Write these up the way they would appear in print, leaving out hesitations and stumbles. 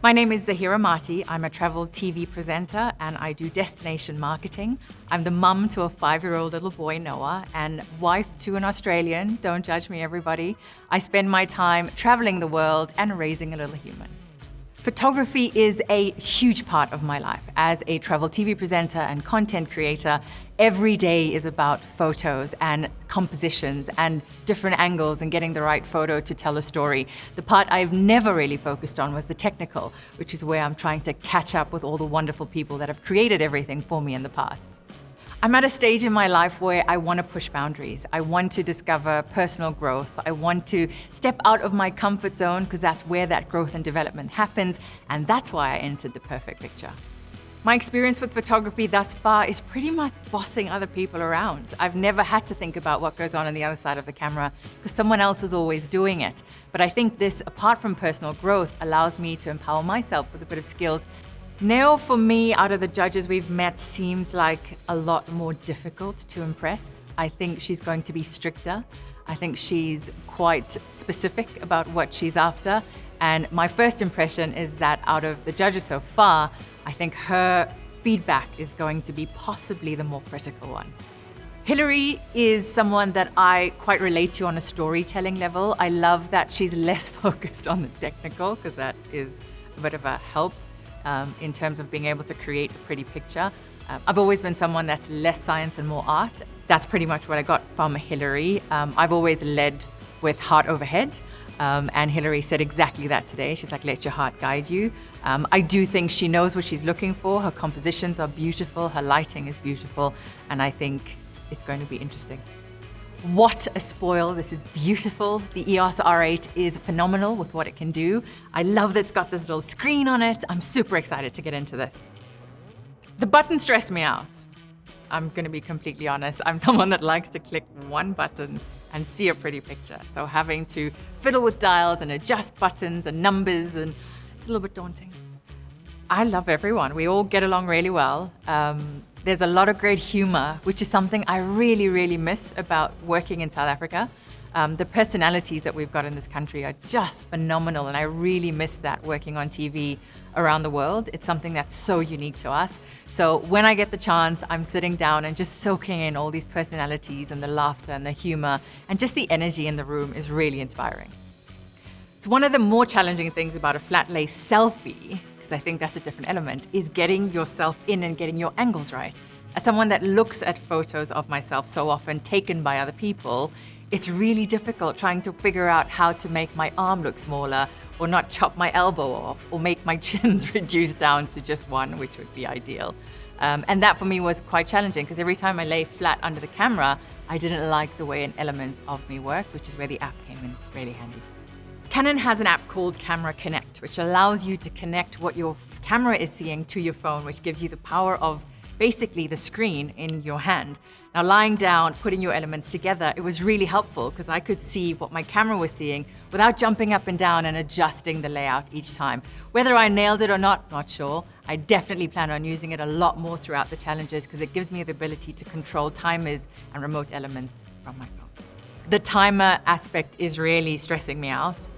My name is Zahirah. I'm a travel TV presenter and I do destination marketing. I'm the mum to a 5-year-old little boy, Noah, and wife to an Australian. Don't judge me, everybody. I spend my time traveling the world and raising a little human. Photography is a huge part of my life. As a travel TV presenter and content creator, every day is about photos and compositions and different angles and getting the right photo to tell a story. The part I've never really focused on was the technical, which is where I'm trying to catch up with all the wonderful people that have created everything for me in the past. I'm at a stage in my life where I want to push boundaries. I want to discover personal growth. I want to step out of my comfort zone because that's where that growth and development happens, and that's why I entered The Perfect Picture. My experience with photography thus far is pretty much bossing other people around. I've never had to think about what goes on the other side of the camera because someone else is always doing it. But I think this, apart from personal growth, allows me to empower myself with a bit of skills. Nell, for me, out of the judges we've met, seems like a lot more difficult to impress. I think she's going to be stricter. I think she's quite specific about what she's after. And my first impression is that out of the judges so far, I think her feedback is going to be possibly the more critical one. Hillary is someone that I quite relate to on a storytelling level. I love that she's less focused on the technical because that is a bit of a help. In terms of being able to create a pretty picture. I've always been someone that's less science and more art. That's pretty much what I got from Hillary. I've always led with heart over head, and Hillary said exactly that today. She's like, let your heart guide you. I do think she knows what she's looking for. Her compositions are beautiful, her lighting is beautiful, and I think it's going to be interesting. What a spoil, this is beautiful. The EOS R8 is phenomenal with what it can do. I love that it's got this little screen on it. I'm super excited to get into this. The buttons stress me out. I'm gonna be completely honest. I'm someone that likes to click one button and see a pretty picture. So having to fiddle with dials and adjust buttons and numbers, and it's a little bit daunting. I love everyone. We all get along really well. There's a lot of great humor, which is something I really, really miss about working in South Africa. The personalities that we've got in this country are just phenomenal, and I really miss that working on TV around the world. It's something that's so unique to us. So when I get the chance, I'm sitting down and just soaking in all these personalities and the laughter and the humor, and just the energy in the room is really inspiring. So one of the more challenging things about a flat lay selfie, because I think that's a different element, is getting yourself in and getting your angles right. As someone that looks at photos of myself so often taken by other people, it's really difficult trying to figure out how to make my arm look smaller, or not chop my elbow off, or make my chins reduced down to just one, which would be ideal. And that for me was quite challenging, because every time I lay flat under the camera, I didn't like the way an element of me worked, which is where the app came in really handy. Canon has an app called Camera Connect, which allows you to connect what your camera is seeing to your phone, which gives you the power of basically the screen in your hand. Now, lying down, putting your elements together, it was really helpful because I could see what my camera was seeing without jumping up and down and adjusting the layout each time. Whether I nailed it or not sure. I definitely plan on using it a lot more throughout the challenges because it gives me the ability to control timers and remote elements from my phone. The timer aspect is really stressing me out.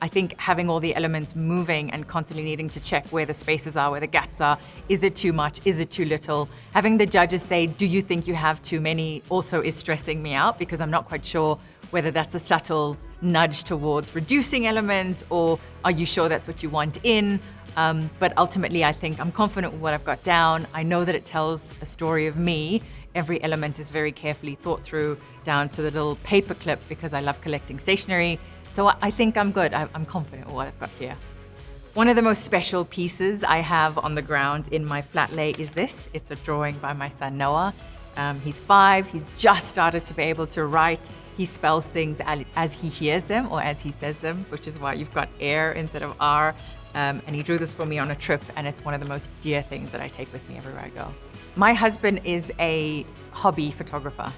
I think having all the elements moving and constantly needing to check where the spaces are, where the gaps are, is it too much, is it too little? Having the judges say, do you think you have too many, also is stressing me out because I'm not quite sure whether that's a subtle nudge towards reducing elements or are you sure that's what you want in? But ultimately, I think I'm confident with what I've got down. I know that it tells a story of me. Every element is very carefully thought through down to the little paper clip because I love collecting stationery. So I think I'm good. I'm confident with what I've got here. One of the most special pieces I have on the ground in my flat lay is this. It's a drawing by my son Noah. He's 5. He's just started to be able to write. He spells things as he hears them or as he says them, which is why you've got air instead of R. And he drew this for me on a trip, and it's one of the most dear things that I take with me everywhere I go. My husband is a hobby photographer.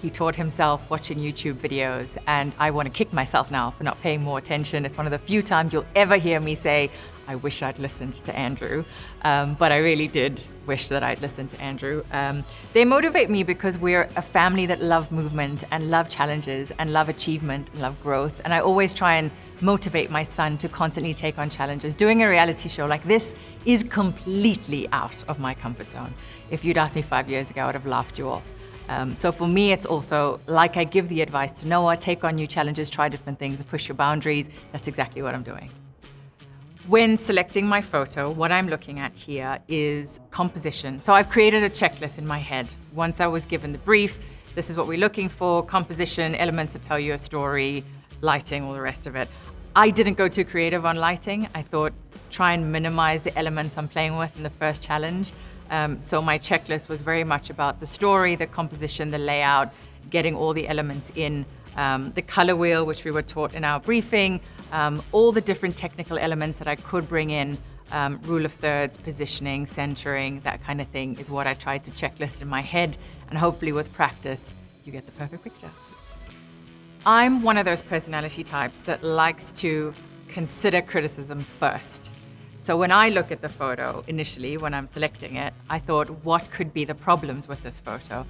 He taught himself watching YouTube videos, and I want to kick myself now for not paying more attention. It's one of the few times you'll ever hear me say, I wish I'd listened to Andrew, but I really did wish that I'd listened to Andrew. They motivate me because we're a family that love movement and love challenges and love achievement and love growth. And I always try and motivate my son to constantly take on challenges. Doing a reality show like this is completely out of my comfort zone. If you'd asked me 5 years ago, I would have laughed you off. So for me, it's also like I give the advice to Noah, take on new challenges, try different things, push your boundaries. That's exactly what I'm doing. When selecting my photo, what I'm looking at here is composition. So I've created a checklist in my head. Once I was given the brief, this is what we're looking for, composition, elements that tell you a story, lighting, all the rest of it. I didn't go too creative on lighting. I thought, try and minimize the elements I'm playing with in the first challenge. So my checklist was very much about the story, the composition, the layout, getting all the elements in, the color wheel, which we were taught in our briefing, all the different technical elements that I could bring in, rule of thirds, positioning, centering, that kind of thing is what I tried to checklist in my head. And hopefully with practice, you get the perfect picture. I'm one of those personality types that likes to consider criticism first. So when I look at the photo initially, when I'm selecting it, I thought, what could be the problems with this photo?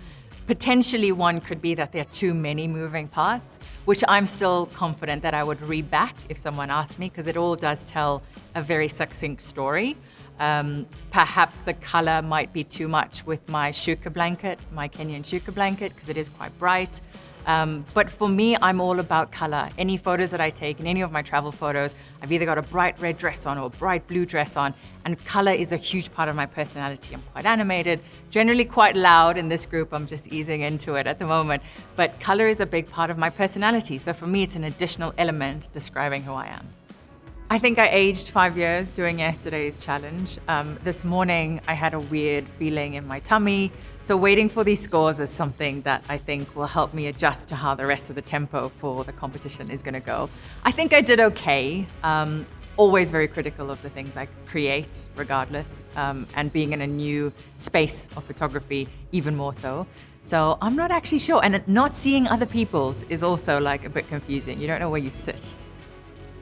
Potentially one could be that there are too many moving parts, which I'm still confident that I would read back if someone asked me, because it all does tell a very succinct story. Perhaps the color might be too much with my shuka blanket, my Kenyan shuka blanket, because it is quite bright. But for me, I'm all about color. Any photos that I take, in any of my travel photos, I've either got a bright red dress on or a bright blue dress on, and color is a huge part of my personality. I'm quite animated, generally quite loud. In this group, I'm just easing into it at the moment. But color is a big part of my personality. So for me, it's an additional element describing who I am. I think I aged 5 years doing yesterday's challenge. This morning, I had a weird feeling in my tummy. So waiting for these scores is something that I think will help me adjust to how the rest of the tempo for the competition is gonna go. I think I did okay. Always very critical of the things I create, regardless, and being in a new space of photography, even more so. So I'm not actually sure. And not seeing other people's is also like a bit confusing. You don't know where you sit.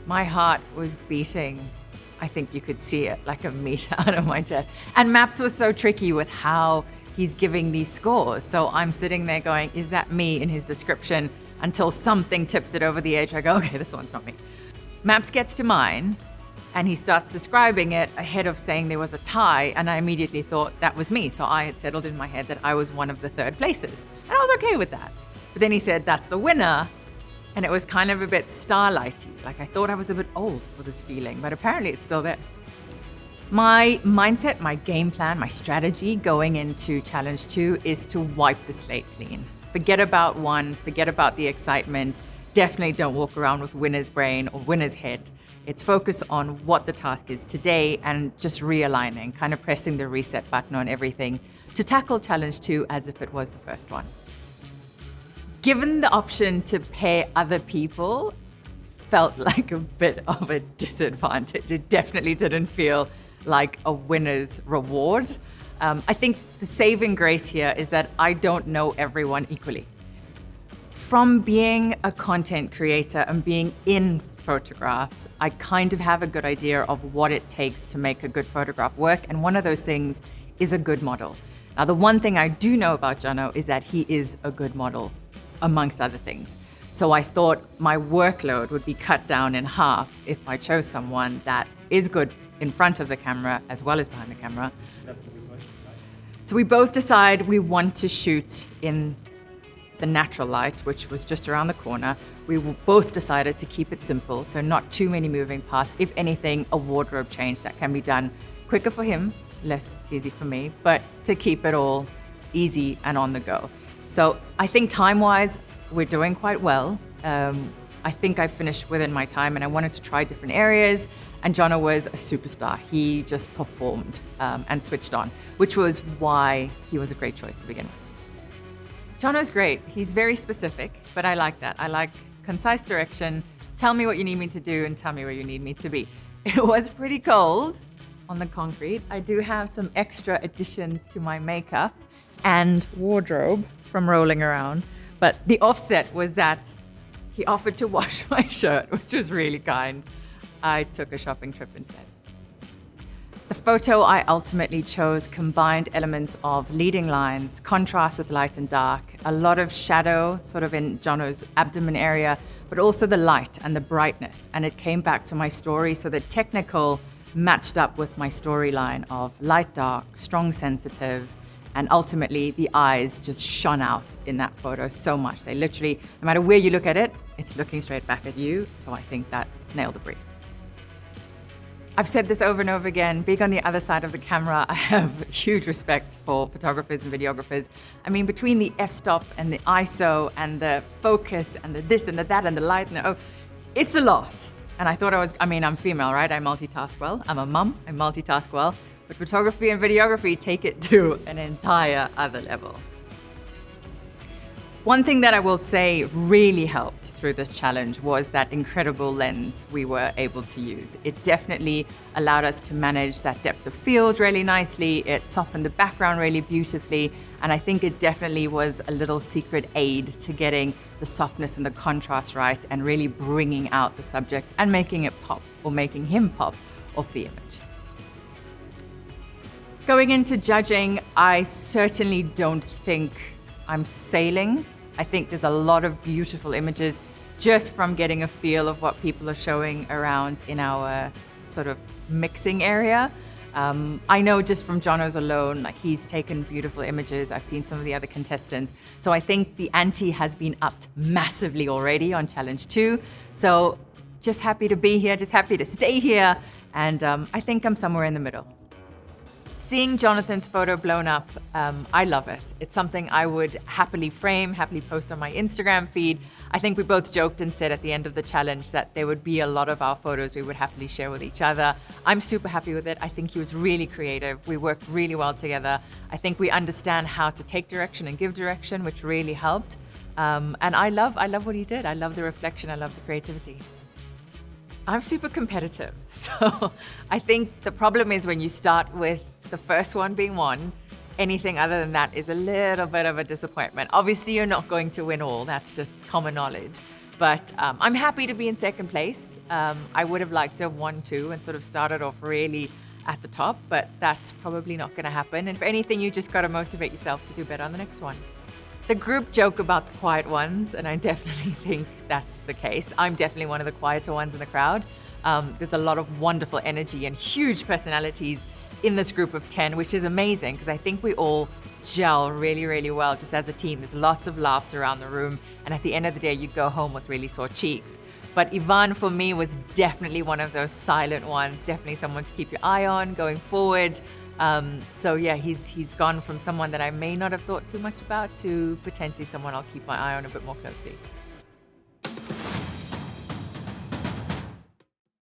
My heart was beating. I think you could see it like a meter out of my chest. And Maps was so tricky with how he's giving these scores. So I'm sitting there going, is that me in his description? Until something tips it over the edge. I go, okay, this one's not me. Maps gets to mine and he starts describing it ahead of saying there was a tie. And I immediately thought that was me. So I had settled in my head that I was one of the third places. And I was okay with that. But then he said, that's the winner. And it was kind of a bit starlighty. Like I thought I was a bit old for this feeling, but apparently it's still there. My mindset, my game plan, my strategy going into challenge 2 is to wipe the slate clean. Forget about one, forget about the excitement. Definitely don't walk around with winner's brain or winner's head. It's focus on what the task is today and just realigning, kind of pressing the reset button on everything to tackle challenge 2 as if it was the first one. Given the option to pair other people, felt like a bit of a disadvantage. It definitely didn't feel like a winner's reward. I think the saving grace here is that I don't know everyone equally. From being a content creator and being in photographs, I kind of have a good idea of what it takes to make a good photograph work, and one of those things is a good model. Now, the one thing I do know about Jono is that he is a good model, amongst other things. So I thought my workload would be cut down in half if I chose someone that is good in front of the camera as well as behind the camera. So we both decide we want to shoot in the natural light, which was just around the corner. We both decided to keep it simple, so not too many moving parts. If anything, a wardrobe change that can be done quicker for him, less easy for me, but to keep it all easy and on the go. So I think time-wise, we're doing quite well. I think I finished within my time and I wanted to try different areas, and Jono was a superstar. He just performed and switched on, which was why he was a great choice to begin with. Jono's great. He's very specific, but I like that. I like concise direction. Tell me what you need me to do and tell me where you need me to be. It was pretty cold on the concrete. I do have some extra additions to my makeup and wardrobe from rolling around. But the offset was that he offered to wash my shirt, which was really kind. I took a shopping trip instead. The photo I ultimately chose combined elements of leading lines, contrast with light and dark, a lot of shadow sort of in Jono's abdomen area, but also the light and the brightness. And it came back to my story, so the technical matched up with my storyline of light, dark, strong, sensitive, and ultimately the eyes just shone out in that photo so much. They literally, no matter where you look at it, it's looking straight back at you. So I think that nailed the brief. I've said this over and over again, being on the other side of the camera, I have huge respect for photographers and videographers. I mean, between the f-stop and the ISO and the focus and the this and the that and the light and the oh, it's a lot. And I thought I'm female, right? I multitask well. I'm a mum, I multitask well. But photography and videography take it to an entire other level. One thing that I will say really helped through this challenge was that incredible lens we were able to use. It definitely allowed us to manage that depth of field really nicely. It softened the background really beautifully. And I think it definitely was a little secret aid to getting the softness and the contrast right and really bringing out the subject and making it pop, or making him pop off the image. Going into judging, I certainly don't think I'm sailing. I think there's a lot of beautiful images just from getting a feel of what people are showing around in our sort of mixing area. I know just from Jono's alone, like he's taken beautiful images. I've seen some of the other contestants. So I think the ante has been upped massively already on Challenge 2. So just happy to be here, just happy to stay here. And I think I'm somewhere in the middle. Seeing Jonathan's photo blown up, I love it. It's something I would happily frame, happily post on my Instagram feed. I think we both joked and said at the end of the challenge that there would be a lot of our photos we would happily share with each other. I'm super happy with it. I think he was really creative. We worked really well together. I think we understand how to take direction and give direction, which really helped. And I love what he did. I love the reflection. I love the creativity. I'm super competitive. So I think the problem is when you start with the first one being one, anything other than that is a little bit of a disappointment. Obviously, you're not going to win all. That's just common knowledge. But I'm happy to be in second place. I would have liked to have won two and sort of started off really at the top, but that's probably not going to happen. And for anything, you just got to motivate yourself to do better on the next one. The group joke about the quiet ones, and I definitely think that's the case. I'm definitely one of the quieter ones in the crowd. There's a lot of wonderful energy and huge personalities in this group of 10, which is amazing because I think we all gel really, really well just as a team. There's lots of laughs around the room, and at the end of the day, you go home with really sore cheeks. But Ivan, for me, was definitely one of those silent ones, definitely someone to keep your eye on going forward. So yeah, he's gone from someone that I may not have thought too much about to potentially someone I'll keep my eye on a bit more closely.